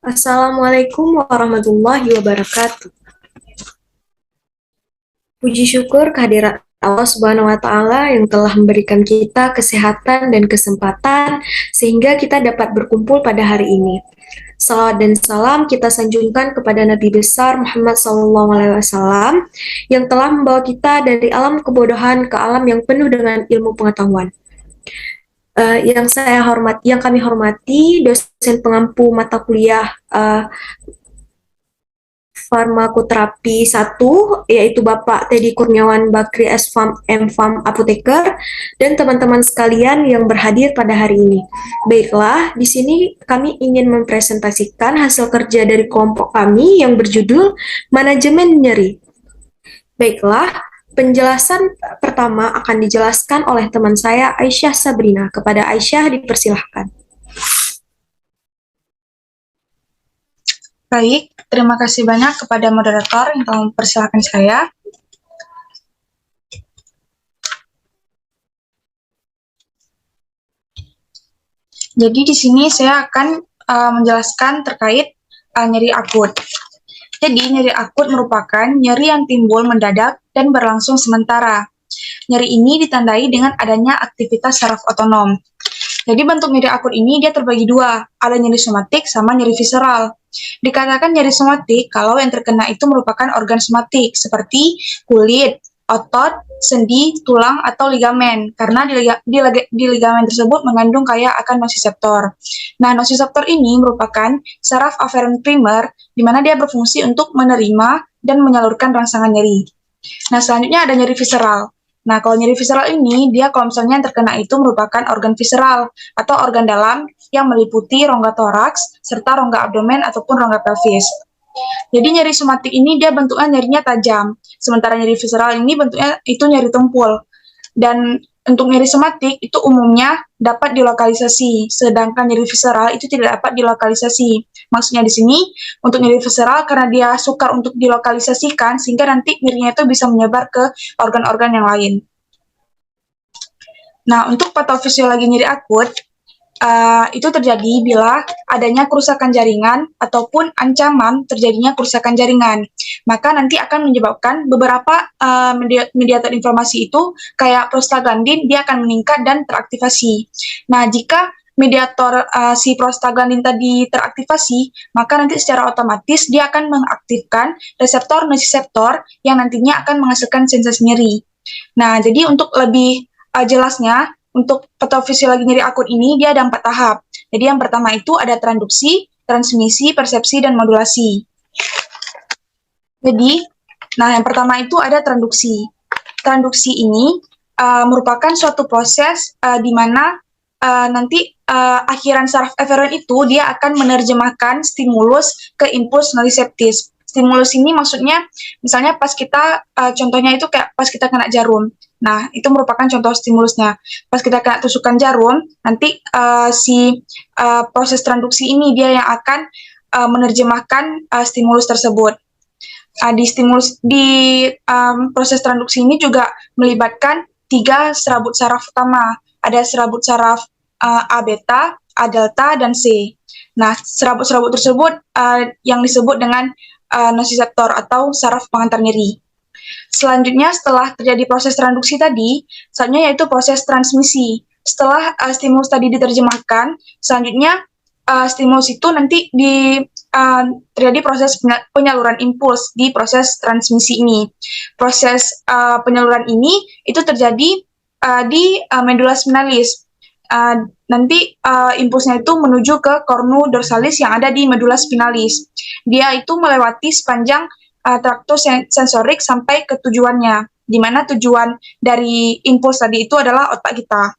Assalamualaikum warahmatullahi wabarakatuh. Puji syukur kehadirat Allah Subhanahu wa Ta'ala yang telah memberikan kita kesehatan dan kesempatan sehingga kita dapat berkumpul pada hari ini. Salawat dan salam kita sanjungkan kepada Nabi besar Muhammad SAW yang telah membawa kita dari alam kebodohan ke alam yang penuh dengan ilmu pengetahuan. Yang kami hormati dosen pengampu mata kuliah Farmakoterapi 1, yaitu Bapak Teddy Kurniawan Bakri S.Farm M.Farm Apoteker, dan teman-teman sekalian yang berhadir pada hari ini. Baiklah, di sini kami ingin mempresentasikan hasil kerja dari kelompok kami yang berjudul Manajemen Nyeri. Baiklah, penjelasan pertama akan dijelaskan oleh teman saya Aisyah Sabrina. Kepada Aisyah dipersilahkan. Baik, terima kasih banyak kepada moderator yang telah mempersilahkan saya. Jadi di sini saya akan menjelaskan terkait nyeri akut. Jadi nyeri akut merupakan nyeri yang timbul mendadak dan berlangsung sementara. Nyeri ini ditandai dengan adanya aktivitas saraf otonom. Jadi bentuk nyeri akut ini dia terbagi dua, ada nyeri somatik sama nyeri visceral. Dikatakan nyeri somatik kalau yang terkena itu merupakan organ somatik seperti kulit, otot, sendi, tulang, atau ligamen, karena di ligamen tersebut mengandung kaya akan nociceptor. Nah, nociceptor ini merupakan saraf afferent primer, di mana dia berfungsi untuk menerima dan menyalurkan rangsangan nyeri. Nah, selanjutnya ada nyeri visceral. Nah, kalau nyeri visceral ini, dia kalau misalnya yang terkena itu merupakan organ visceral atau organ dalam yang meliputi rongga toraks, serta rongga abdomen ataupun rongga pelvis. Jadi nyeri somatik ini dia bentuknya nyerinya tajam, sementara nyeri visceral ini bentuknya itu nyeri tumpul. Dan untuk nyeri somatik itu umumnya dapat dilokalisasi, sedangkan nyeri visceral itu tidak dapat dilokalisasi. Maksudnya di sini, untuk nyeri visceral karena dia sukar untuk dilokalisasikan, sehingga nanti nyerinya itu bisa menyebar ke organ-organ yang lain. Nah, untuk patofisiologi nyeri akut, itu terjadi bila adanya kerusakan jaringan ataupun ancaman terjadinya kerusakan jaringan. Maka nanti akan menyebabkan beberapa mediator inflamasi itu kayak prostaglandin dia akan meningkat dan teraktivasi. Nah, jika mediator si prostaglandin tadi teraktivasi, maka nanti secara otomatis dia akan mengaktifkan reseptor nociceptor yang nantinya akan menghasilkan sensasi nyeri. Nah, jadi untuk lebih jelasnya, untuk patofisiologi nyeri akut ini dia ada 4 tahap. Jadi yang pertama itu ada transduksi, transmisi, persepsi, dan modulasi. Jadi, nah yang pertama itu ada transduksi. Transduksi ini merupakan suatu proses di mana nanti akhiran saraf eferen itu dia akan menerjemahkan stimulus ke impuls nociceptis. Stimulus ini maksudnya misalnya pas kita contohnya itu kayak pas kita kena jarum. Nah, itu merupakan contoh stimulusnya. Pas kita kena tusukan jarum, nanti proses transduksi ini dia yang akan menerjemahkan stimulus tersebut. Di proses transduksi ini juga melibatkan 3 serabut saraf utama. Ada serabut saraf A beta, A delta, dan C. Nah, serabut-serabut tersebut yang disebut dengan nociceptor atau saraf pengantar nyeri. Selanjutnya, setelah terjadi proses transduksi tadi, selanjutnya yaitu proses transmisi. Setelah stimulus tadi diterjemahkan, selanjutnya stimulus itu nanti terjadi proses penyaluran impuls di proses transmisi ini. Proses penyaluran ini itu terjadi di medula spinalis. Nanti impulsnya itu menuju ke cornu dorsalis yang ada di medula spinalis. Dia itu melewati sepanjang traktus sensorik sampai ke tujuannya, di mana tujuan dari impuls tadi itu adalah otak kita.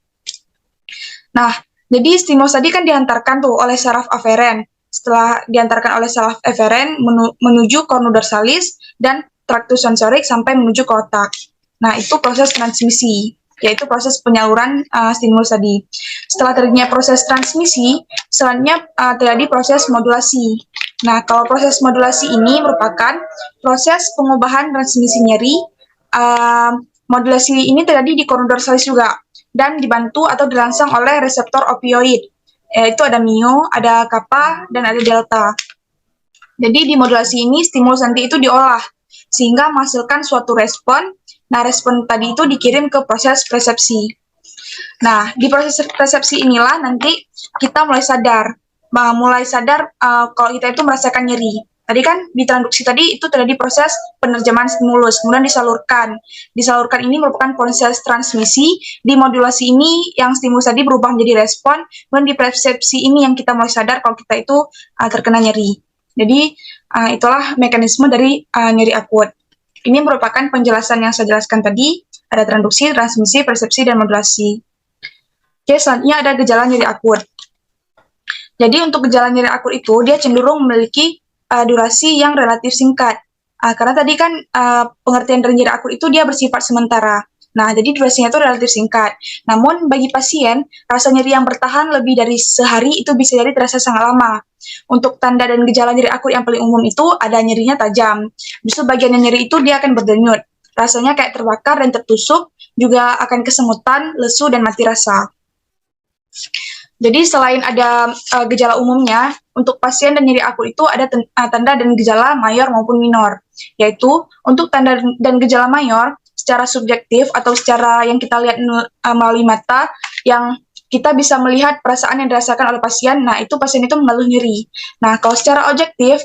Nah, jadi stimulus tadi kan diantarkan tuh oleh saraf aferen. Setelah diantarkan oleh saraf eferen menuju cornu dorsalis dan traktus sensorik sampai menuju ke otak. Nah, itu proses transmisi, yaitu proses penyaluran stimulus tadi. Setelah terjadinya proses transmisi, selanjutnya terjadi proses modulasi. Nah, kalau proses modulasi ini merupakan proses pengubahan transmisi nyeri. Modulasi ini terjadi di cornu dorsalis juga, dan dibantu atau dirangsang oleh reseptor opioid, yaitu ada mio, ada kappa, dan ada delta. Jadi di modulasi ini stimulus nanti itu diolah sehingga menghasilkan suatu respon. Nah, respon tadi itu dikirim ke proses persepsi. Nah, di proses persepsi inilah nanti kita mulai sadar kalau kita itu merasakan nyeri. Tadi kan di transduksi tadi itu terjadi proses penerjemahan stimulus, kemudian disalurkan. Disalurkan ini merupakan proses transmisi. Di modulasi ini yang stimulus tadi berubah menjadi respon, kemudian di persepsi ini yang kita mulai sadar kalau kita itu terkena nyeri. Jadi itulah mekanisme dari nyeri akut. Ini merupakan penjelasan yang saya jelaskan tadi. Ada transduksi, transmisi, persepsi, dan modulasi. Oke, selanjutnya ada gejala nyeri akut. Jadi untuk gejala nyeri akut itu, dia cenderung memiliki durasi yang relatif singkat. Karena tadi kan pengertian dari nyeri akut itu dia bersifat sementara. Nah, jadi durasinya itu relatif singkat. Namun bagi pasien, rasa nyeri yang bertahan lebih dari sehari itu bisa jadi terasa sangat lama. Untuk tanda dan gejala nyeri akut yang paling umum itu ada nyerinya tajam. Justru bagian yang nyeri itu dia akan berdenyut. Rasanya kayak terbakar dan tertusuk, juga akan kesemutan, lesu, dan mati rasa. Jadi selain ada gejala umumnya, untuk pasien dan nyeri akut itu ada tanda dan gejala mayor maupun minor. Yaitu untuk tanda dan gejala mayor, secara subjektif atau secara yang kita lihat melalui mata, yang kita bisa melihat perasaan yang dirasakan oleh pasien, nah itu pasien itu mengeluh nyeri. Nah, kalau secara objektif,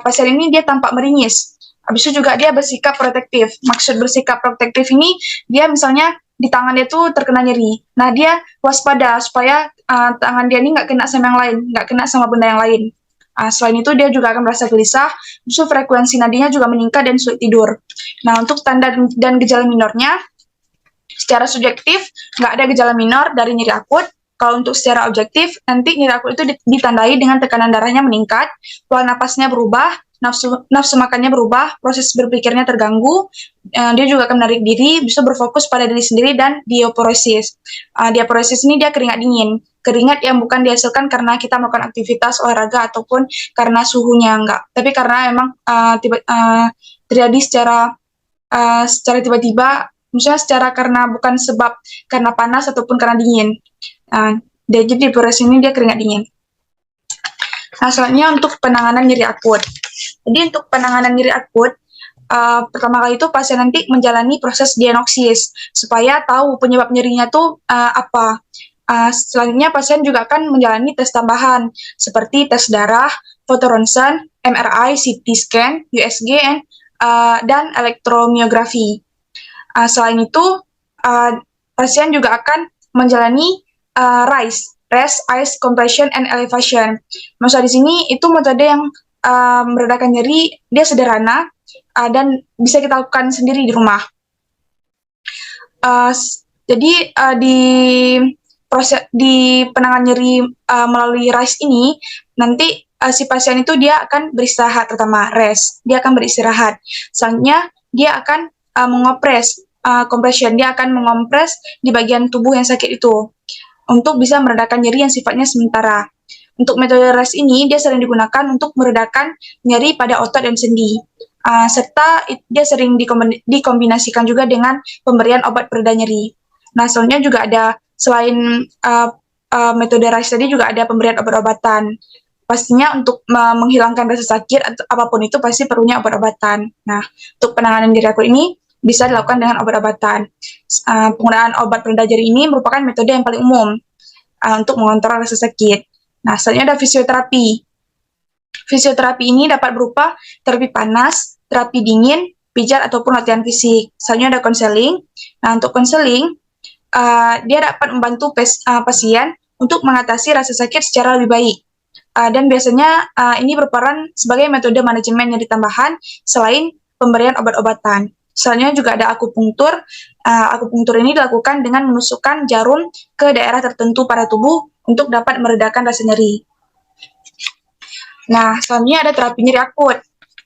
pasien ini dia tampak meringis. Habis itu juga dia bersikap protektif. Maksud bersikap protektif ini, dia misalnya di tangan dia tuh terkena nyeri. Nah, dia waspada supaya tangan dia ini nggak kena sama yang lain, nggak kena sama benda yang lain. Selain itu, dia juga akan merasa gelisah, justru frekuensi nadinya juga meningkat dan sulit tidur. Nah, untuk tanda dan gejala minornya, secara subjektif, nggak ada gejala minor dari nyeri akut. Kalau untuk secara objektif, nanti nyeri akut itu ditandai dengan tekanan darahnya meningkat, pola napasnya berubah, nafsu makannya berubah, proses berpikirnya terganggu, dia juga akan menarik diri, bisa berfokus pada diri sendiri, dan diapauresis. Diapauresis ini dia keringat dingin. Keringat yang bukan dihasilkan karena kita melakukan aktivitas olahraga ataupun karena suhunya, enggak. Tapi karena memang terjadi secara tiba-tiba, misalnya secara karena bukan sebab karena panas ataupun karena dingin. Jadi diapauresis ini dia keringat dingin. Nah, selanjutnya untuk penanganan nyeri akut. Jadi untuk penanganan nyeri akut, pertama kali itu pasien nanti menjalani proses diagnosis supaya tahu penyebab nyerinya tuh apa. Selanjutnya pasien juga akan menjalani tes tambahan seperti tes darah, foto ronsen, MRI, CT scan, USG, dan elektromiografi. Selain itu, pasien juga akan menjalani rest, ice, compression, and elevation. Maksud di sini itu metode yang meredakan nyeri, dia sederhana dan bisa kita lakukan sendiri di rumah. Jadi di penanganan nyeri melalui RICE ini, nanti si pasien itu dia akan beristirahat, pertama rest, dia akan beristirahat. Selanjutnya dia akan mengopres, compression, dia akan mengompres di bagian tubuh yang sakit itu untuk bisa meredakan nyeri yang sifatnya sementara. Untuk metode RICE ini dia sering digunakan untuk meredakan nyeri pada otot dan sendi. Serta dia sering dikombinasikan juga dengan pemberian obat pereda nyeri. Nah, selanjutnya juga ada selain metode RICE tadi juga ada pemberian obat-obatan. Pastinya untuk menghilangkan rasa sakit atau apapun itu pasti perlunya obat-obatan. Nah, untuk penanganan nyeri akut ini bisa dilakukan dengan obat-obatan. Penggunaan obat pereda nyeri ini merupakan metode yang paling umum untuk mengontrol rasa sakit. Nah, selanjutnya ada fisioterapi. Fisioterapi ini dapat berupa terapi panas, terapi dingin, pijat, ataupun latihan fisik. Selanjutnya ada konseling. Nah, untuk konseling, dia dapat membantu pasien untuk mengatasi rasa sakit secara lebih baik. Dan biasanya ini berperan sebagai metode manajemen nyeri tambahan selain pemberian obat-obatan. Selanjutnya juga ada akupunktur. Akupunktur ini dilakukan dengan menusukkan jarum ke daerah tertentu pada tubuh untuk dapat meredakan rasa nyeri. Nah, selanjutnya ada terapi nyeri akut.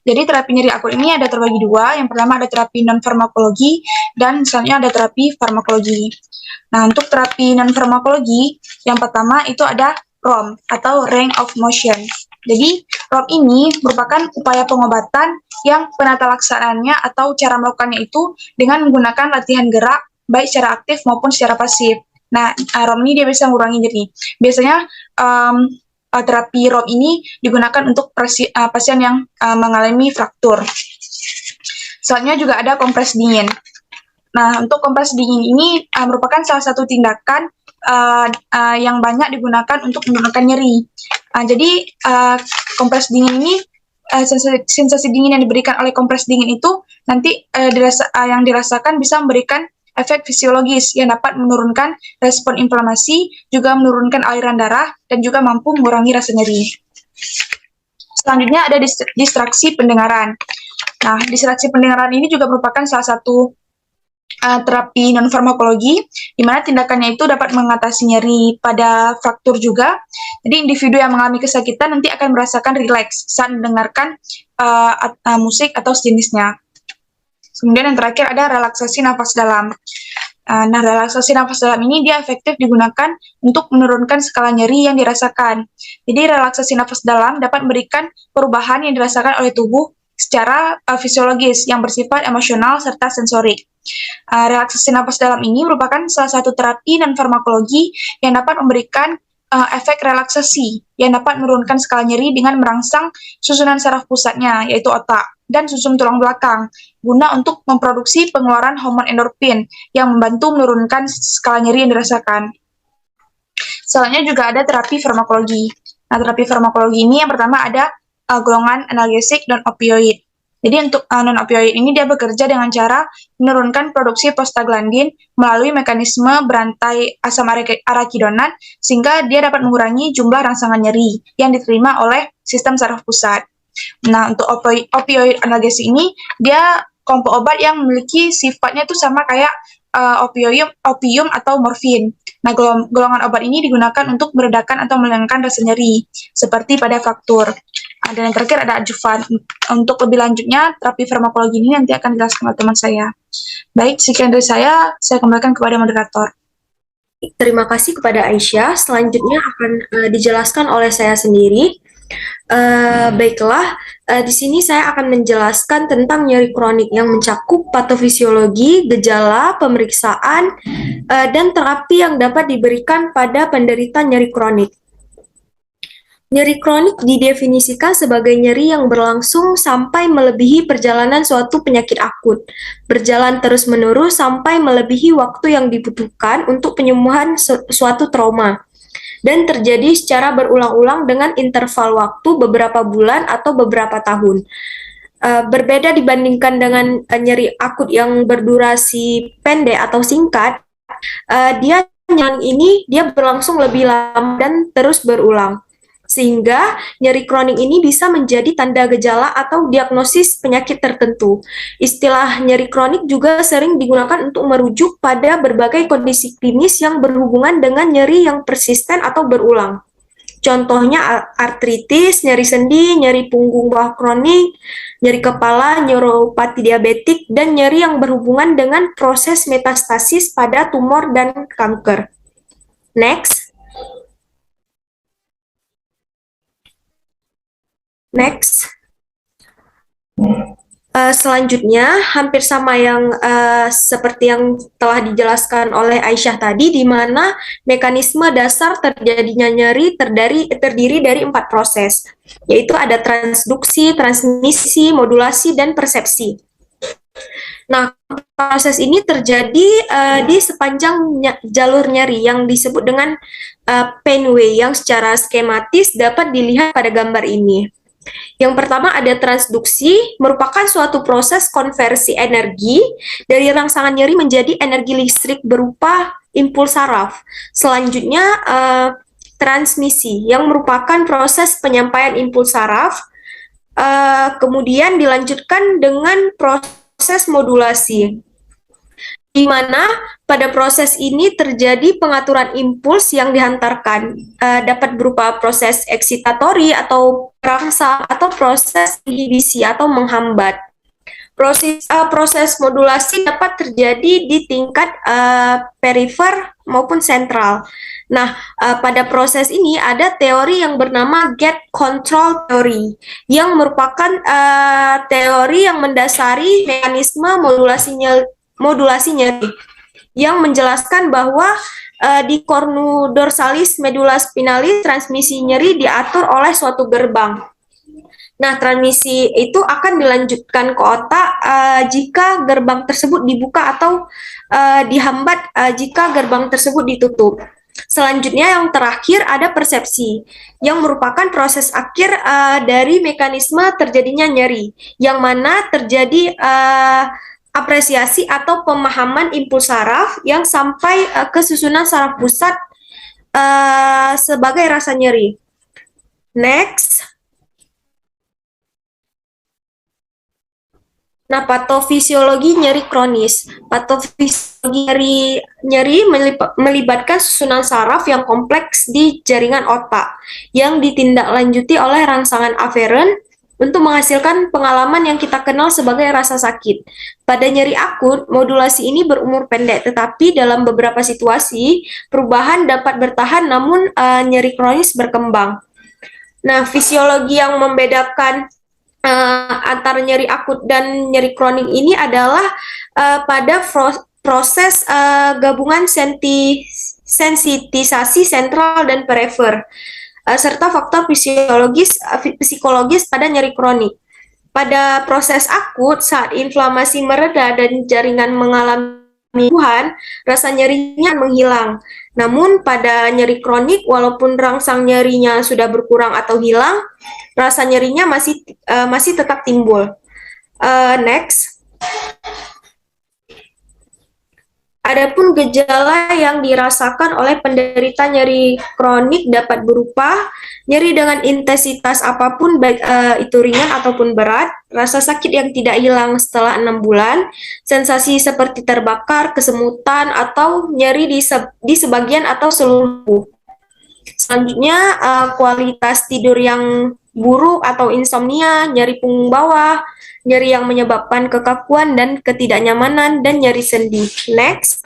Jadi terapi nyeri akut ini ada terbagi dua. Yang pertama ada terapi non-farmakologi dan selanjutnya ada terapi farmakologi. Nah, untuk terapi non-farmakologi, yang pertama itu ada ROM atau range of motion. Jadi, ROM ini merupakan upaya pengobatan yang penata laksanaannya atau cara melakukannya itu dengan menggunakan latihan gerak, baik secara aktif maupun secara pasif. Nah, ROM ini dia bisa mengurangi nyeri. Biasanya terapi ROM ini digunakan untuk pasien yang mengalami fraktur. Selanjutnya juga ada kompres dingin. Nah, untuk kompres dingin ini merupakan salah satu tindakan yang banyak digunakan untuk menurunkan nyeri. Jadi kompres dingin ini sensasi dingin yang diberikan oleh kompres dingin itu nanti yang dirasakan bisa memberikan efek fisiologis yang dapat menurunkan respon inflamasi, juga menurunkan aliran darah, dan juga mampu mengurangi rasa nyeri. Selanjutnya ada distraksi pendengaran. Nah, distraksi pendengaran ini juga merupakan salah satu terapi non-farmakologi, di mana tindakannya itu dapat mengatasi nyeri pada fraktur juga. Jadi individu yang mengalami kesakitan nanti akan merasakan rileks saat mendengarkan musik atau sejenisnya. Kemudian yang terakhir ada relaksasi nafas dalam. Nah, relaksasi nafas dalam ini dia efektif digunakan untuk menurunkan skala nyeri yang dirasakan. Jadi relaksasi nafas dalam dapat memberikan perubahan yang dirasakan oleh tubuh secara fisiologis yang bersifat emosional serta sensorik. Relaksasi nafas dalam ini merupakan salah satu terapi non-farmakologi yang dapat memberikan efek relaksasi yang dapat menurunkan skala nyeri dengan merangsang susunan saraf pusatnya, yaitu otak, dan sumsum tulang belakang, guna untuk memproduksi pengeluaran hormon endorfin yang membantu menurunkan skala nyeri yang dirasakan. Selanjutnya juga ada terapi farmakologi. Nah, terapi farmakologi ini yang pertama ada golongan analgesik dan opioid. Jadi untuk non-opioid ini dia bekerja dengan cara menurunkan produksi prostaglandin melalui mekanisme berantai asam arakidonan sehingga dia dapat mengurangi jumlah rangsangan nyeri yang diterima oleh sistem saraf pusat. Nah, untuk opioid analgesik ini dia kelompok obat yang memiliki sifatnya itu sama kayak opium atau morfin. Nah, golongan obat ini digunakan untuk meredakan atau menghilangkan rasa nyeri seperti pada fraktur. Dan yang terakhir ada adjuvan. Untuk lebih lanjutnya, terapi farmakologi ini nanti akan dijelaskan oleh teman saya. Baik, sekian dari saya kembalikan kepada moderator. Terima kasih kepada Aisyah. Selanjutnya akan dijelaskan oleh saya sendiri. Baiklah, di sini saya akan menjelaskan tentang nyeri kronik yang mencakup patofisiologi, gejala, pemeriksaan, dan terapi yang dapat diberikan pada penderita nyeri kronik. Nyeri kronik didefinisikan sebagai nyeri yang berlangsung sampai melebihi perjalanan suatu penyakit akut, berjalan terus-menerus sampai melebihi waktu yang dibutuhkan untuk penyembuhan suatu trauma, dan terjadi secara berulang-ulang dengan interval waktu beberapa bulan atau beberapa tahun. Berbeda dibandingkan dengan nyeri akut yang berdurasi pendek atau singkat, dia berlangsung lebih lama dan terus berulang. Sehingga nyeri kronik ini bisa menjadi tanda gejala atau diagnosis penyakit tertentu. Istilah nyeri kronik juga sering digunakan untuk merujuk pada berbagai kondisi klinis yang berhubungan dengan nyeri yang persisten atau berulang. Contohnya artritis, nyeri sendi, nyeri punggung bawah kronik, nyeri kepala, neuropati diabetik, dan nyeri yang berhubungan dengan proses metastasis pada tumor dan kanker. Next. Selanjutnya, hampir sama yang seperti yang telah dijelaskan oleh Aisyah tadi, di mana mekanisme dasar terjadinya nyeri terdiri dari 4 proses, yaitu ada transduksi, transmisi, modulasi, dan persepsi. Nah, proses ini terjadi di sepanjang jalur nyeri yang disebut dengan painway yang secara skematis dapat dilihat pada gambar ini. Yang pertama ada transduksi, merupakan suatu proses konversi energi dari rangsangan nyeri menjadi energi listrik berupa impuls saraf. Selanjutnya transmisi, yang merupakan proses penyampaian impuls saraf, kemudian dilanjutkan dengan proses modulasi, di mana pada proses ini terjadi pengaturan impuls yang dihantarkan, dapat berupa proses eksitatori atau perangsang atau proses inhibisi atau menghambat. Proses modulasi dapat terjadi di tingkat perifer maupun sentral. Nah, pada proses ini ada teori yang bernama gate control theory, yang merupakan teori yang mendasari mekanisme modulasi nyeri, yang menjelaskan bahwa di cornudorsalis medulla spinalis transmisi nyeri diatur oleh suatu gerbang. Nah, transmisi itu akan dilanjutkan ke otak jika gerbang tersebut dibuka atau dihambat jika gerbang tersebut ditutup. Selanjutnya yang terakhir ada persepsi, yang merupakan proses akhir dari mekanisme terjadinya nyeri, yang mana terjadi apresiasi atau pemahaman impuls saraf yang sampai ke susunan saraf pusat sebagai rasa nyeri. Next. Nah, patofisiologi nyeri kronis. Patofisiologi nyeri melibatkan susunan saraf yang kompleks di jaringan otak yang ditindaklanjuti oleh rangsangan aferen untuk menghasilkan pengalaman yang kita kenal sebagai rasa sakit. Pada nyeri akut, modulasi ini berumur pendek, tetapi dalam beberapa situasi, perubahan dapat bertahan namun nyeri kronis berkembang. Nah, fisiologi yang membedakan antara nyeri akut dan nyeri kronik ini adalah pada proses gabungan sensitisasi sentral dan perifer, serta faktor psikologis pada nyeri kronik. Pada proses akut, saat inflamasi mereda dan jaringan mengalami penyembuhan, rasa nyerinya menghilang. Namun pada nyeri kronik, walaupun rangsang nyerinya sudah berkurang atau hilang, rasa nyerinya masih tetap timbul. Next. Adapun gejala yang dirasakan oleh penderita nyeri kronik dapat berupa nyeri dengan intensitas apapun, baik itu ringan ataupun berat, rasa sakit yang tidak hilang setelah 6 bulan, sensasi seperti terbakar, kesemutan, atau nyeri di sebagian atau seluruh tubuh. Selanjutnya, kualitas tidur yang buruk atau insomnia, nyeri punggung bawah, nyeri yang menyebabkan kekakuan dan ketidaknyamanan, dan nyeri sendi. Next.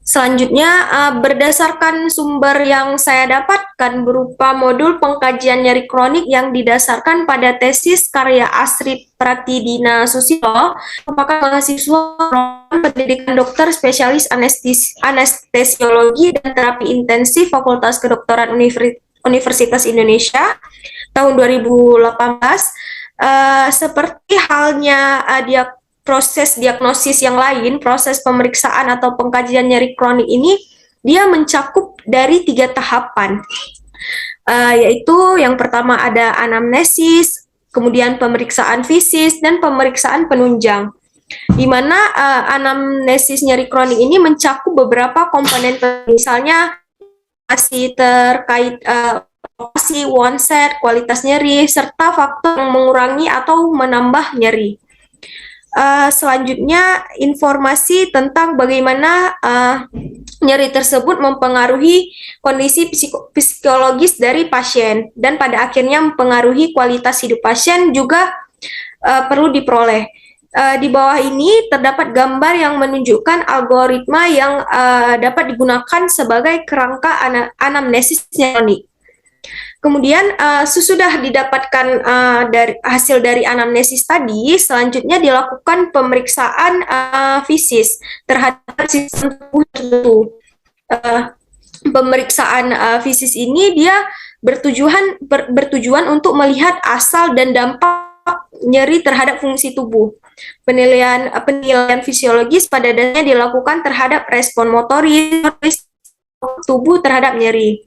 Selanjutnya, berdasarkan sumber yang saya dapatkan berupa modul pengkajian nyeri kronik yang didasarkan pada tesis karya Astrid Pratidina Susilo, merupakan mahasiswa pendidikan dokter spesialis anestesiologi dan terapi intensif Fakultas Kedokteran Universitas Indonesia tahun 2018. Seperti halnya proses diagnosis yang lain, proses pemeriksaan atau pengkajian nyeri kronik ini dia mencakup dari 3 tahapan, yaitu yang pertama ada anamnesis, kemudian pemeriksaan fisis, dan pemeriksaan penunjang. Di mana anamnesis nyeri kronik ini mencakup beberapa komponen, misalnya masih terkait lokasi, onset, kualitas nyeri, serta faktor yang mengurangi atau menambah nyeri. Selanjutnya, informasi tentang bagaimana nyeri tersebut mempengaruhi kondisi psikologis dari pasien dan pada akhirnya mempengaruhi kualitas hidup pasien juga perlu diperoleh. Di bawah ini terdapat gambar yang menunjukkan algoritma yang dapat digunakan sebagai kerangka anamnesis kronik. Kemudian sesudah didapatkan hasil dari anamnesis tadi, selanjutnya dilakukan pemeriksaan fisis terhadap sistem tubuh tertentu. Pemeriksaan fisis ini dia bertujuan untuk melihat asal dan dampak nyeri terhadap fungsi tubuh. Penilaian fisiologis pada dasarnya dilakukan terhadap respon motoris tubuh terhadap nyeri.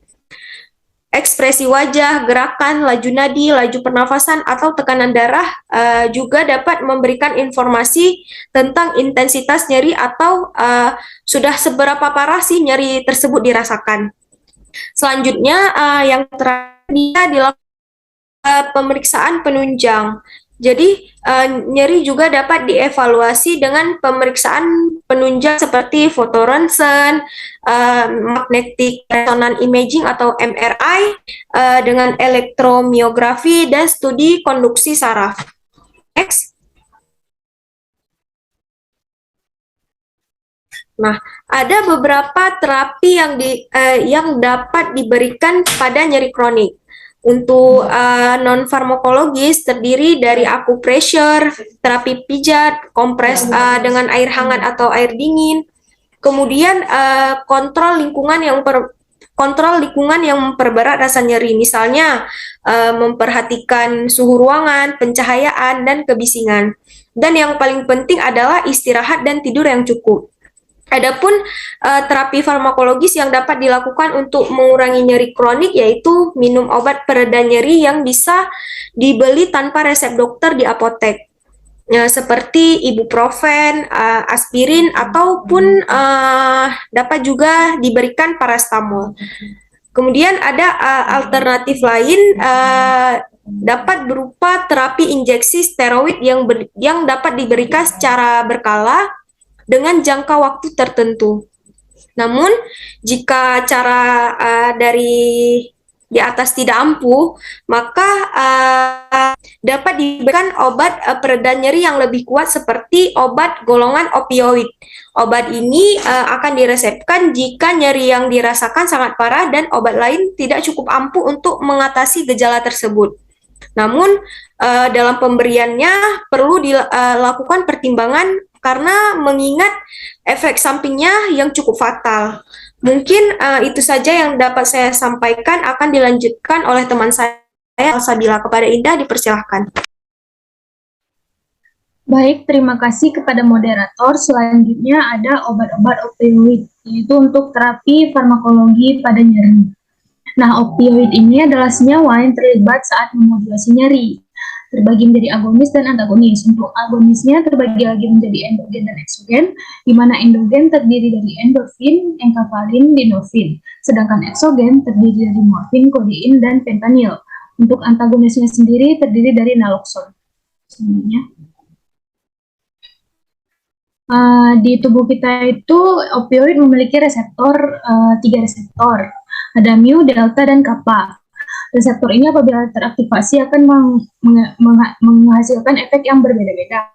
Ekspresi wajah, gerakan, laju nadi, laju pernafasan, atau tekanan darah juga dapat memberikan informasi tentang intensitas nyeri atau sudah seberapa parah sih nyeri tersebut dirasakan. Selanjutnya, yang terakhir dia dilakukan pemeriksaan penunjang. Jadi, nyeri juga dapat dievaluasi dengan pemeriksaan penunjang seperti fotoronsen, magnetic resonance imaging atau MRI, dengan elektromiografi, dan studi konduksi saraf. Next. Nah, ada beberapa terapi yang dapat diberikan pada nyeri kronik. Untuk non-farmakologis terdiri dari akupressure, terapi pijat, kompres dengan air hangat atau air dingin. Kemudian kontrol lingkungan yang memperberat rasa nyeri, misalnya memperhatikan suhu ruangan, pencahayaan, dan kebisingan. Dan yang paling penting adalah istirahat dan tidur yang cukup. Adapun terapi farmakologis yang dapat dilakukan untuk mengurangi nyeri kronik yaitu minum obat pereda nyeri yang bisa dibeli tanpa resep dokter di apotek. Seperti ibuprofen, aspirin, ataupun dapat juga diberikan parastamol. Kemudian ada alternatif lain dapat berupa terapi injeksi steroid yang dapat diberikan secara berkala dengan jangka waktu tertentu. Namun, jika cara dari di atas tidak ampuh, maka dapat diberikan obat pereda nyeri yang lebih kuat seperti obat golongan opioid. Obat ini akan diresepkan jika nyeri yang dirasakan sangat parah dan obat lain tidak cukup ampuh untuk mengatasi gejala tersebut. Namun, dalam pemberiannya perlu dilakukan pertimbangan karena mengingat efek sampingnya yang cukup fatal. Mungkin itu saja yang dapat saya sampaikan, akan dilanjutkan oleh teman saya, Salsabila. Kepada Indah, dipersilahkan. Baik, terima kasih kepada moderator. Selanjutnya ada obat-obat opioid, yaitu untuk terapi farmakologi pada nyeri. Nah, opioid ini adalah senyawa yang terlibat saat memodulasi nyeri. Terbagi menjadi agonis dan antagonis. Untuk agonisnya terbagi lagi menjadi endogen dan eksogen, di mana endogen terdiri dari endorfin, enkafalin, dinorfin, sedangkan eksogen terdiri dari morfin, kodein, dan fentanyl. Untuk antagonisnya sendiri terdiri dari naloxone. Selanjutnya. Di tubuh kita itu opioid memiliki reseptor, 3 reseptor. Ada mu, delta, dan kappa. Reseptor ini apabila teraktivasi akan menghasilkan efek yang berbeda-beda.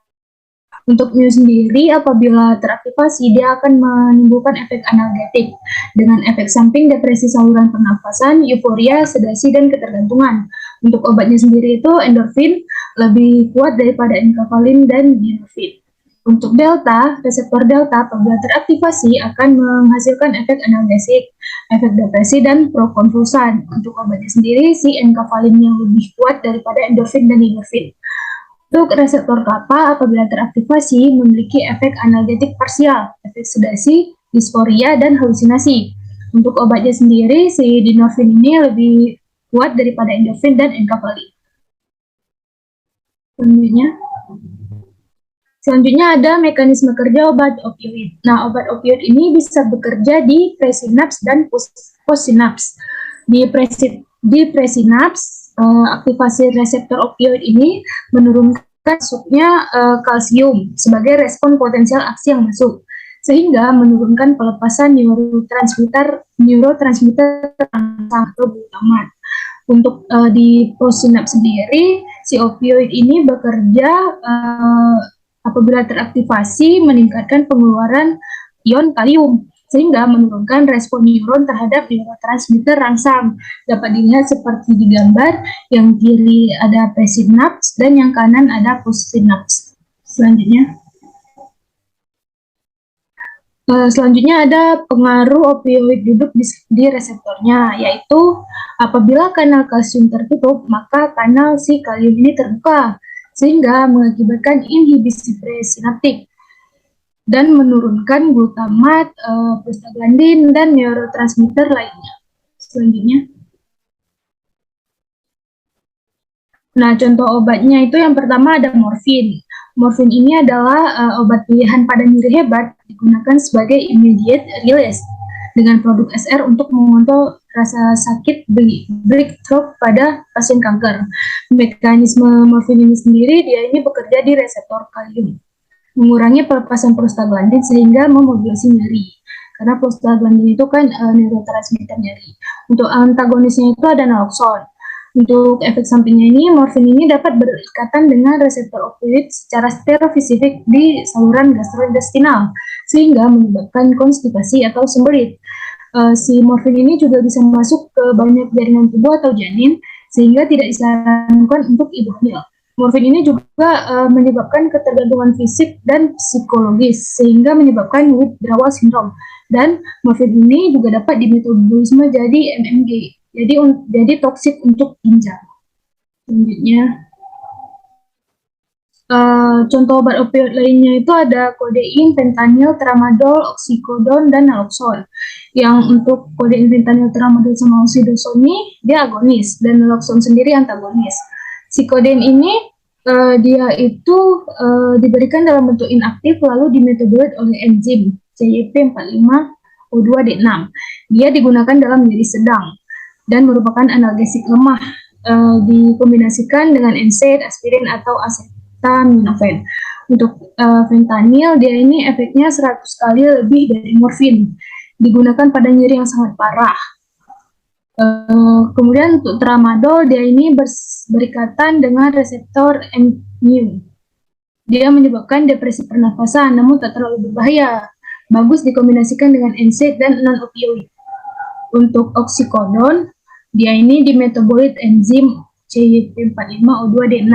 Untuk mu sendiri apabila teraktivasi dia akan menimbulkan efek analgetik dengan efek samping depresi saluran pernafasan, euforia, sedasi, dan ketergantungan. Untuk obatnya sendiri itu endorfin lebih kuat daripada enkafalin dan dinorfin. Untuk delta, reseptor delta apabila teraktivasi akan menghasilkan efek analgesik, efek depresi, dan prokonvulsan. Untuk obatnya sendiri, si enkafalin yang lebih kuat daripada endorfin dan dinorfin. Untuk reseptor kappa apabila teraktivasi memiliki efek analgetik parsial, efek sedasi, disforia, dan halusinasi. Untuk obatnya sendiri, si dinorfin ini lebih kuat daripada endorfin dan enkafalin. Selanjutnya ada mekanisme kerja obat opioid. Nah, obat opioid ini bisa bekerja di presinaps dan postsinaps. Di presinaps, aktivasi reseptor opioid ini menurunkan masuknya kalsium sebagai respon potensial aksi yang masuk, sehingga menurunkan pelepasan neurotransmitter atau glutamat. Untuk di postsinaps sendiri, si opioid ini bekerja apabila teraktivasi meningkatkan pengeluaran ion kalium sehingga menurunkan respon neuron terhadap neurotransmitter rangsang. Dapat dilihat seperti di gambar, yang kiri ada presinaps dan yang kanan ada postsinaps. Selanjutnya ada pengaruh opioid duduk di reseptornya, yaitu apabila kanal kalsium tertutup, maka kanal si kalium ini terbuka, sehingga mengakibatkan inhibisi presinaptik dan menurunkan glutamat, prostaglandin, dan neurotransmitter lainnya. Selanjutnya. Nah, contoh obatnya itu yang pertama ada morfin. Morfin ini adalah obat pilihan pada nyeri hebat, digunakan sebagai immediate release dengan produk SR untuk mengontrol rasa sakit breakthrough pada pasien kanker. Mekanisme morfin ini sendiri, dia ini bekerja di reseptor kalium, mengurangi pelepasan prostaglandin sehingga memodulasi nyeri. Karena prostaglandin itu kan neurotransmitter nyeri. Untuk antagonisnya itu ada naloxone. Untuk efek sampingnya ini, morfin ini dapat berikatan dengan reseptor opioid secara stereofisik di saluran gastrointestinal, sehingga menyebabkan konstipasi atau sembelit. Si morfin ini juga bisa masuk ke banyak jaringan tubuh atau janin sehingga tidak disarankan untuk ibu hamil. Morfin ini juga menyebabkan ketergantungan fisik dan psikologis, sehingga menyebabkan withdrawal syndrome. Dan morfin ini juga dapat dimetabolisme jadi MMG, jadi toksik untuk ginjal. Selanjutnya, contoh obat opioid lainnya itu ada kodein, fentanyl, tramadol, oksikodon, dan naloxone. Yang untuk kodein, fentanyl, tramadol, sama oksikodon ini dia agonis, dan naloxone sendiri antagonis. Si kodein ini dia itu diberikan dalam bentuk inaktif lalu dimetabolit oleh enzim CYP45O2D6. Dia digunakan dalam nyeri sedang dan merupakan analgesik lemah, dikombinasikan dengan NSAID, aspirin, atau acetaminophen. Untuk fentanyl, dia ini efeknya 100 kali lebih dari morfin, digunakan pada nyeri yang sangat parah. Kemudian untuk tramadol, dia ini berikatan dengan reseptor mu. Dia menyebabkan depresi pernafasan, namun tak terlalu berbahaya. Bagus dikombinasikan dengan NSAID dan non-opioid. Untuk oksikodon, dia ini dimetabolit enzim CYP45O2D6.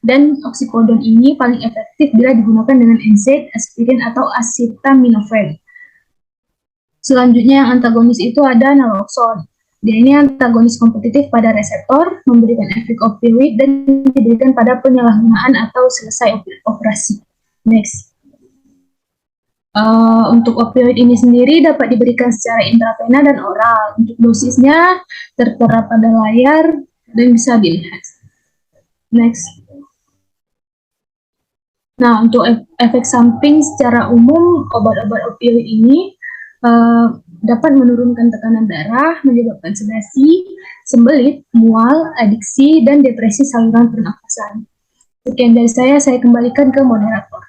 Dan oksikodon ini paling efektif bila digunakan dengan NSAID, aspirin, atau acetaminophen. Selanjutnya yang antagonis itu ada naloxone. Dia ini antagonis kompetitif pada reseptor, memberikan efek opioid, dan diberikan pada penyalahgunaan atau selesai operasi. Next. Untuk opioid ini sendiri dapat diberikan secara intravena dan oral. Untuk dosisnya tertera pada layar dan bisa dilihat. Next. Nah, untuk efek samping secara umum, obat-obat opioid ini dapat menurunkan tekanan darah, menyebabkan sedasi, sembelit, mual, adiksi, dan depresi saluran pernafasan. Sekian dari saya kembalikan ke moderator.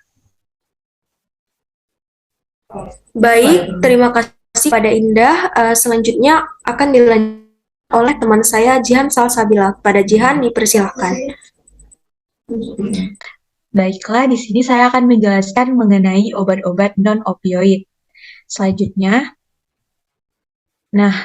Baik, terima kasih pada Indah. Selanjutnya akan dilanjutkan oleh teman saya Jihan Salsabila. Pada Jihan dipersilahkan. Baiklah, di sini saya akan menjelaskan mengenai obat-obat non-opioid. Selanjutnya,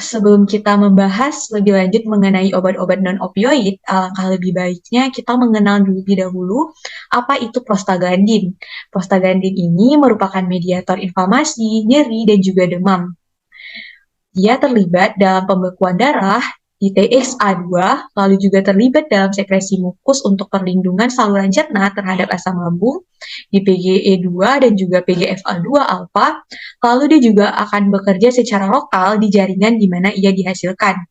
sebelum kita membahas lebih lanjut mengenai obat-obat non-opioid, alangkah lebih baiknya kita mengenal lebih dahulu apa itu prostaglandin. Prostaglandin ini merupakan mediator inflamasi, nyeri, dan juga demam. Dia terlibat dalam pembekuan darah di TXA2, lalu juga terlibat dalam sekresi mukus untuk perlindungan saluran cerna terhadap asam lambung di PGE2 dan juga PGFA2 alfa, lalu dia juga akan bekerja secara lokal di jaringan di mana ia dihasilkan.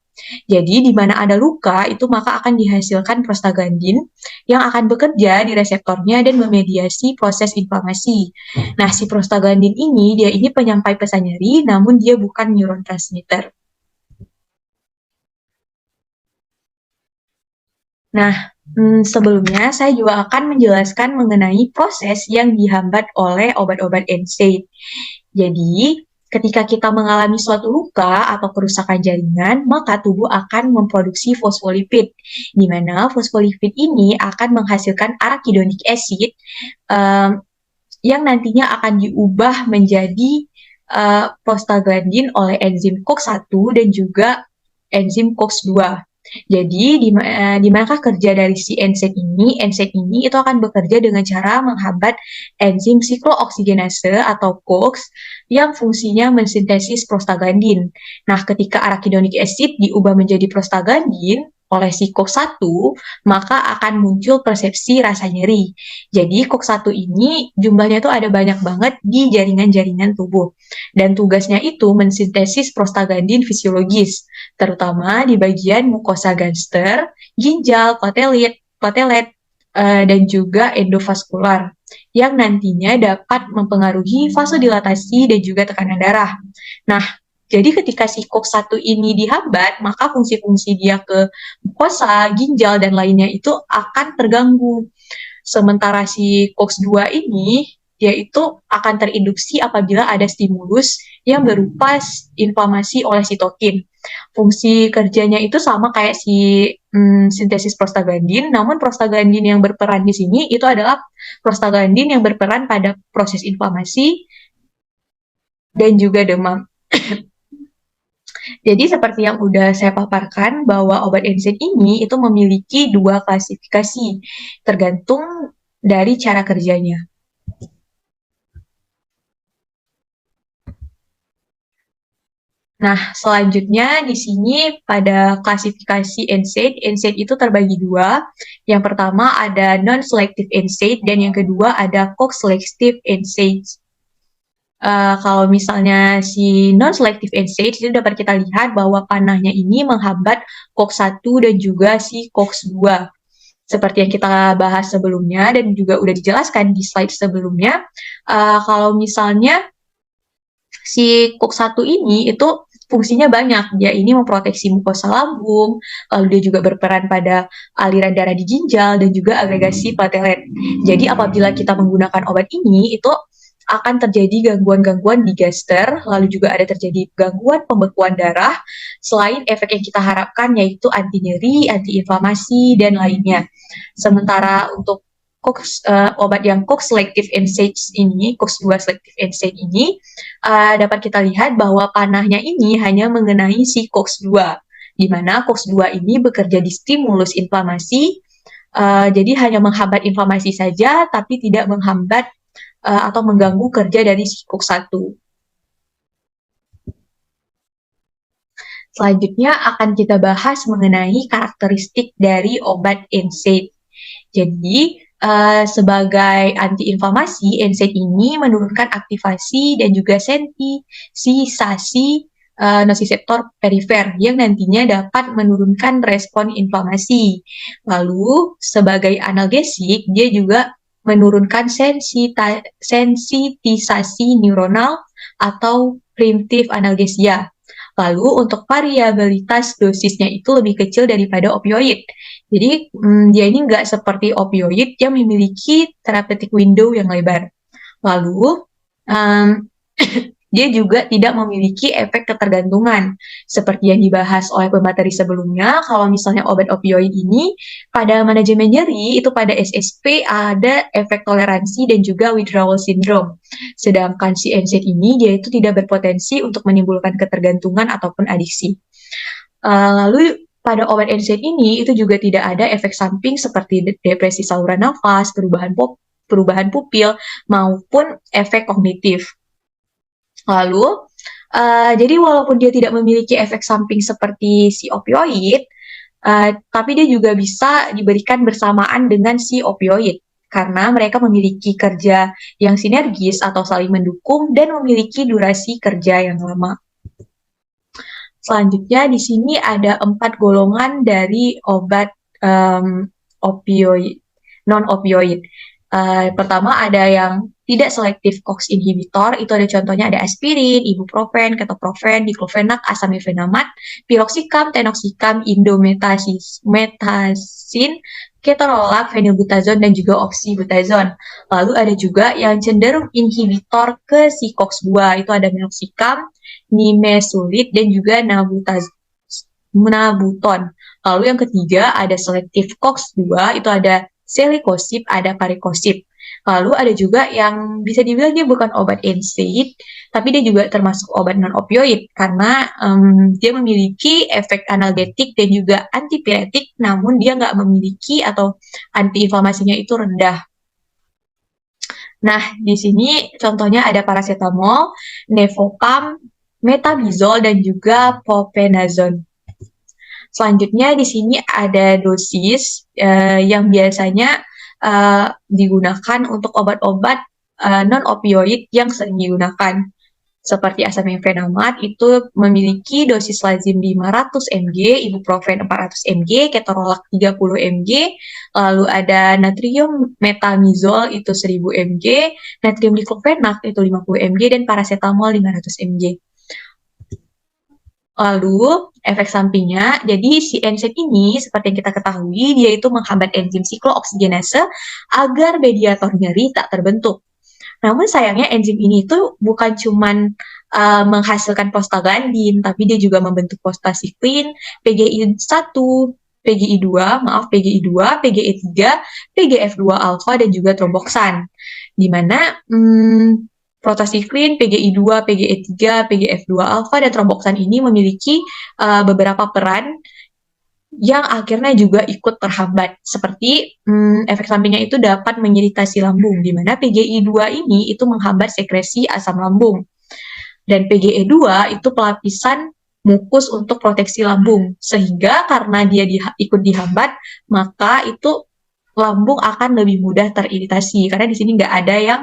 Jadi, di mana ada luka, itu maka akan dihasilkan prostaglandin yang akan bekerja di reseptornya dan memediasi proses inflamasi. Nah, si prostaglandin ini, dia ini penyampai pesan nyeri, namun dia bukan neurotransmitter. Nah, sebelumnya saya juga akan menjelaskan mengenai proses yang dihambat oleh obat-obat NSAID. Jadi, ketika kita mengalami suatu luka atau kerusakan jaringan, maka tubuh akan memproduksi fosfolipid, di mana fosfolipid ini akan menghasilkan arachidonic acid yang nantinya akan diubah menjadi prostaglandin oleh enzim COX-1 dan juga enzim COX-2. Jadi, di manakah kerja dari si NSAID ini? NSAID ini itu akan bekerja dengan cara menghambat enzim siklooksigenase atau COX yang fungsinya mensintesis prostaglandin. Nah, ketika arachidonic acid diubah menjadi prostaglandin oleh si COX-1, maka akan muncul persepsi rasa nyeri. Jadi, COX-1 ini jumlahnya tuh ada banyak banget di jaringan-jaringan tubuh. Dan tugasnya itu mensintesis prostaglandin fisiologis, terutama di bagian mukosa gangster, ginjal, platelet, dan juga endovaskular, yang nantinya dapat mempengaruhi vasodilatasi dan juga tekanan darah. Nah, jadi ketika si COX-1 ini dihambat, maka fungsi-fungsi dia ke mukosa, ginjal, dan lainnya itu akan terganggu. Sementara si COX-2 ini, dia itu akan terinduksi apabila ada stimulus yang berupa inflamasi oleh sitokin. Fungsi kerjanya itu sama kayak si sintesis prostaglandin, namun prostaglandin yang berperan di sini itu adalah prostaglandin yang berperan pada proses inflamasi dan juga demam. Jadi seperti yang udah saya paparkan bahwa obat NSAID ini itu memiliki dua klasifikasi, tergantung dari cara kerjanya. Nah, selanjutnya di sini pada klasifikasi NSAID, NSAID itu terbagi dua. Yang pertama ada non-selective NSAID dan yang kedua ada COX-selective NSAID. Kalau misalnya si non-selective NSAID itu dapat kita lihat bahwa panahnya ini menghambat COX-1 dan juga si COX-2. Seperti yang kita bahas sebelumnya dan juga udah dijelaskan di slide sebelumnya, kalau misalnya si COX-1 ini itu fungsinya banyak. Dia ini memproteksi mukosa lambung, lalu dia juga berperan pada aliran darah di ginjal dan juga agregasi platelet. Jadi apabila kita menggunakan obat ini, itu akan terjadi gangguan-gangguan di gester, lalu juga ada terjadi gangguan pembekuan darah, selain efek yang kita harapkan yaitu anti nyeri, anti inflamasi, dan lainnya. Sementara untuk obat yang COX selective NSAID ini, COX-2 selective NSAID ini, dapat kita lihat bahwa panahnya ini hanya mengenai si COX-2, di mana COX-2 ini bekerja di stimulus inflamasi, jadi hanya menghambat inflamasi saja, tapi tidak menghambat atau mengganggu kerja dari si COX-1. Selanjutnya akan kita bahas mengenai karakteristik dari obat NSAID. Jadi, sebagai antiinflamasi, NSAID ini menurunkan aktivasi dan juga sensitisasi nosiseptor perifer yang nantinya dapat menurunkan respon inflamasi. Lalu, sebagai analgesik, dia juga menurunkan sensitisasi neuronal atau primitif analgesia. Lalu, untuk variabilitas dosisnya itu lebih kecil daripada opioid. Jadi dia ini nggak seperti opioid yang memiliki therapeutic window yang lebar. Lalu dia juga tidak memiliki efek ketergantungan. Seperti yang dibahas oleh pemateri sebelumnya, kalau misalnya obat opioid ini pada manajemen nyeri itu pada SSP ada efek toleransi dan juga withdrawal syndrome. Sedangkan si NSAID ini dia itu tidak berpotensi untuk menimbulkan ketergantungan ataupun adiksi. Lalu pada obat NSAID ini itu juga tidak ada efek samping seperti depresi saluran nafas, perubahan pupil, maupun efek kognitif. Lalu, jadi walaupun dia tidak memiliki efek samping seperti si opioid, tapi dia juga bisa diberikan bersamaan dengan si opioid karena mereka memiliki kerja yang sinergis atau saling mendukung dan memiliki durasi kerja yang lama. Selanjutnya di sini ada 4 golongan dari obat opioid, non-opioid. Pertama ada yang tidak selektif COX inhibitor, itu ada contohnya ada aspirin, ibuprofen, ketoprofen, diclofenac, asam mefenamat, piroxicam, tenoxicam, indomethacin, ketorolac, phenylbutazone, dan juga oxybutazone. Lalu ada juga yang cenderung inhibitor ke si COX-2, itu ada meloxicam, nimesulid, dan juga nabuton. Lalu yang ketiga ada selektif COX-2, itu ada selikosip, ada parikosip. Lalu ada juga yang bisa dibilang dia bukan obat NSAID, tapi dia juga termasuk obat non-opioid karena dia memiliki efek analgetik dan juga antipiretik, namun dia nggak memiliki atau antiinflamasinya itu rendah. Nah, di sini contohnya ada paracetamol, Nevopam, metabizol, dan juga popenazone. Selanjutnya di sini ada dosis yang biasanya digunakan untuk obat-obat non-opioid yang sering digunakan. Seperti asam mefenamat itu memiliki dosis lazim 500 mg, ibuprofen 400 mg, ketorolac 30 mg, lalu ada natrium metamizol itu 1000 mg, natrium diclofenac itu 50 mg, dan paracetamol 500 mg. Lalu, efek sampingnya, jadi si NSAID ini, seperti yang kita ketahui, dia itu menghambat enzim siklooksigenase agar mediator nyeri tak terbentuk. Namun sayangnya enzim ini itu bukan cuman menghasilkan prostaglandin, tapi dia juga membentuk prostasiklin, PGI1, PGI2, PGI3, PGF2 alfa, dan juga tromboxan. Di mana prostacyclin, PGI2, PGE3, PGF2 alfa, dan tromboksan ini memiliki beberapa peran yang akhirnya juga ikut terhambat. Seperti efek sampingnya itu dapat mengiritasi lambung, di mana PGI2 ini itu menghambat sekresi asam lambung. Dan PGE2 itu pelapisan mukus untuk proteksi lambung, sehingga karena dia ikut dihambat, maka itu lambung akan lebih mudah teriritasi, karena di sini nggak ada yang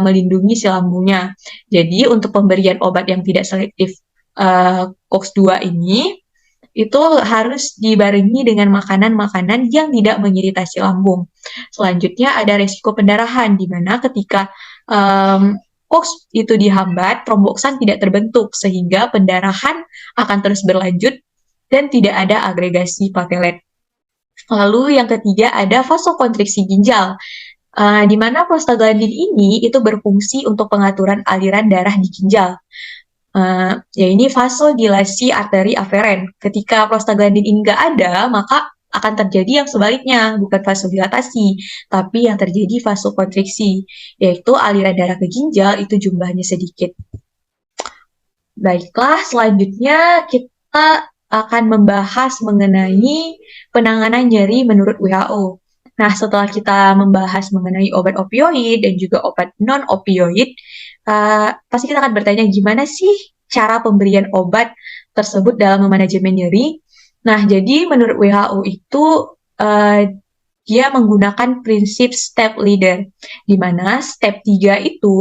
melindungi si lambungnya. Jadi untuk pemberian obat yang tidak selektif COX-2 ini, itu harus dibarengi dengan makanan-makanan yang tidak mengiritasi lambung. Selanjutnya ada resiko pendarahan, di mana ketika COX itu dihambat, tromboksan tidak terbentuk, sehingga pendarahan akan terus berlanjut dan tidak ada agregasi platelet. Lalu yang ketiga ada vasokonstriksi ginjal, di mana prostaglandin ini itu berfungsi untuk pengaturan aliran darah di ginjal. Ya ini vasodilasi arteri aferen. Ketika prostaglandin ini nggak ada, maka akan terjadi yang sebaliknya, bukan vasodilatasi, tapi yang terjadi vasokonstriksi, yaitu aliran darah ke ginjal itu jumlahnya sedikit. Baiklah, selanjutnya kita akan membahas mengenai penanganan nyeri menurut WHO. Nah, setelah kita membahas mengenai obat opioid dan juga obat non-opioid, pasti kita akan bertanya gimana sih cara pemberian obat tersebut dalam manajemen nyeri. Nah, jadi menurut WHO itu dia menggunakan prinsip step leader, di mana step 3 itu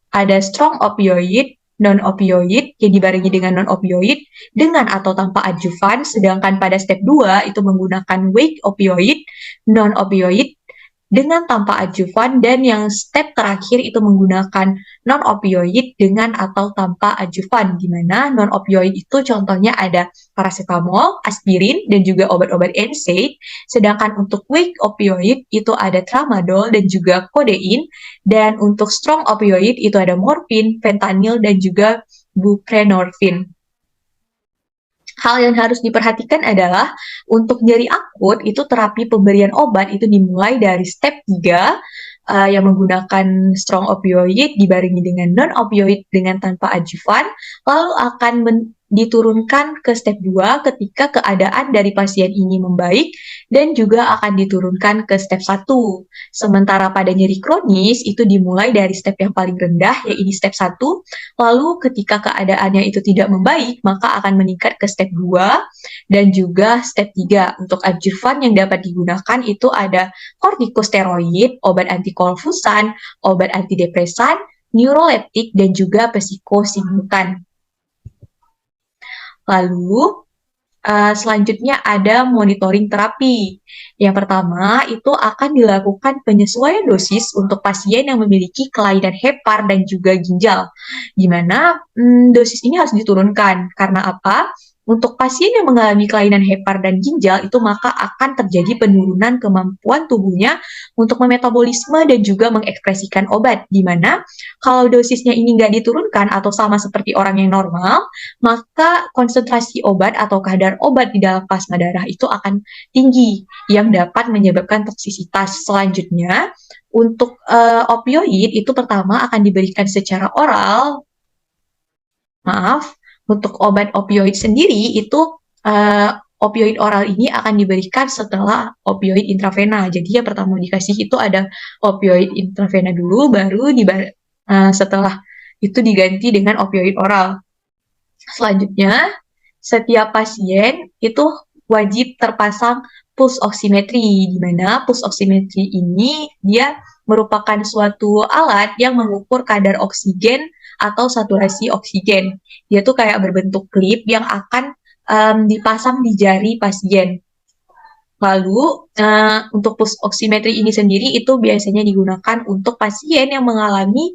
ada strong opioid, non-opioid, yang dibarengi dengan non-opioid, dengan atau tanpa adjuvan, sedangkan pada step 2 itu menggunakan weak opioid, non-opioid, dengan tanpa adjuvan, dan yang step terakhir itu menggunakan non-opioid dengan atau tanpa adjuvan, di mana non-opioid itu contohnya ada paracetamol, aspirin, dan juga obat-obat NSAID, sedangkan untuk weak opioid itu ada tramadol dan juga kodein, dan untuk strong opioid itu ada morfin, fentanyl, dan juga buprenorfin. Hal yang harus diperhatikan adalah untuk nyeri akut itu terapi pemberian obat itu dimulai dari step 3 yang menggunakan strong opioid dibarengi dengan non-opioid dengan tanpa adjuvan, lalu akan diturunkan ke step 2 ketika keadaan dari pasien ini membaik dan juga akan diturunkan ke step 1. Sementara pada nyeri kronis itu dimulai dari step yang paling rendah yaitu step 1, lalu ketika keadaannya itu tidak membaik maka akan meningkat ke step 2 dan juga step 3. Untuk adjuvan yang dapat digunakan itu ada kortikosteroid, obat antikonvulsan, obat antidepresan, neuroleptik, dan juga psikosimulan. Lalu, selanjutnya ada monitoring terapi. Yang pertama, itu akan dilakukan penyesuaian dosis untuk pasien yang memiliki kelainan hepar dan juga ginjal. Di mana dosis ini harus diturunkan. Karena apa? Untuk pasien yang mengalami kelainan hepar dan ginjal, itu maka akan terjadi penurunan kemampuan tubuhnya untuk memetabolisme dan juga mengekspresikan obat. Di mana kalau dosisnya ini nggak diturunkan atau sama seperti orang yang normal, maka konsentrasi obat atau kadar obat di dalam plasma darah itu akan tinggi, yang dapat menyebabkan toksisitas. Selanjutnya, untuk opioid itu pertama akan diberikan secara oral. Untuk obat opioid sendiri itu opioid oral ini akan diberikan setelah opioid intravena. Jadi yang pertama dikasih itu ada opioid intravena dulu, baru setelah itu diganti dengan opioid oral. Selanjutnya, setiap pasien itu wajib terpasang pulse oximetry, di mana pulse oximetry ini dia merupakan suatu alat yang mengukur kadar oksigen atau saturasi oksigen. Dia tuh kayak berbentuk klip yang akan dipasang di jari pasien. Lalu, untuk pulse oximetry ini sendiri itu biasanya digunakan untuk pasien yang mengalami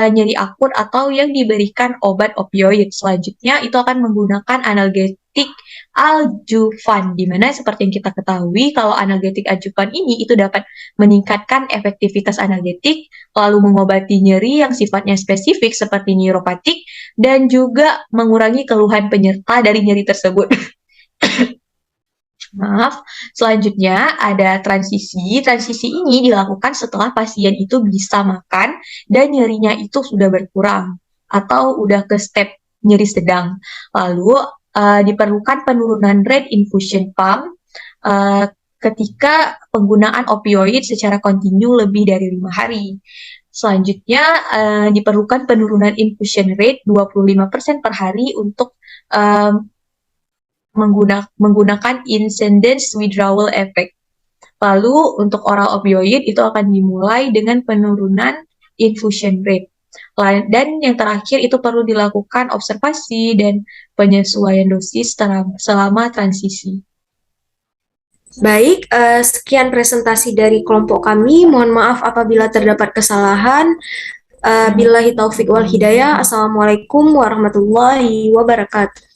nyeri akut atau yang diberikan obat opioid. Selanjutnya, itu akan menggunakan analgetik adjuvan, di mana seperti yang kita ketahui, kalau analgetik adjuvan ini itu dapat meningkatkan efektivitas analgetik, lalu mengobati nyeri yang sifatnya spesifik seperti neuropatik, dan juga mengurangi keluhan penyerta dari nyeri tersebut. Maaf, selanjutnya ada transisi. Transisi ini dilakukan setelah pasien itu bisa makan dan nyerinya itu sudah berkurang atau udah ke step nyeri sedang. Lalu diperlukan penurunan rate infusion pump ketika penggunaan opioid secara kontinu lebih dari 5 hari. Selanjutnya diperlukan penurunan infusion rate 25% per hari untuk menggunakan incidence withdrawal effect. Lalu untuk oral opioid itu akan dimulai dengan penurunan infusion rate. Dan yang terakhir itu perlu dilakukan observasi dan penyesuaian dosis selama transisi. Baik, sekian presentasi dari kelompok kami. Mohon maaf apabila terdapat kesalahan. Billahi taufik wal hidayah. Assalamualaikum warahmatullahi wabarakatuh.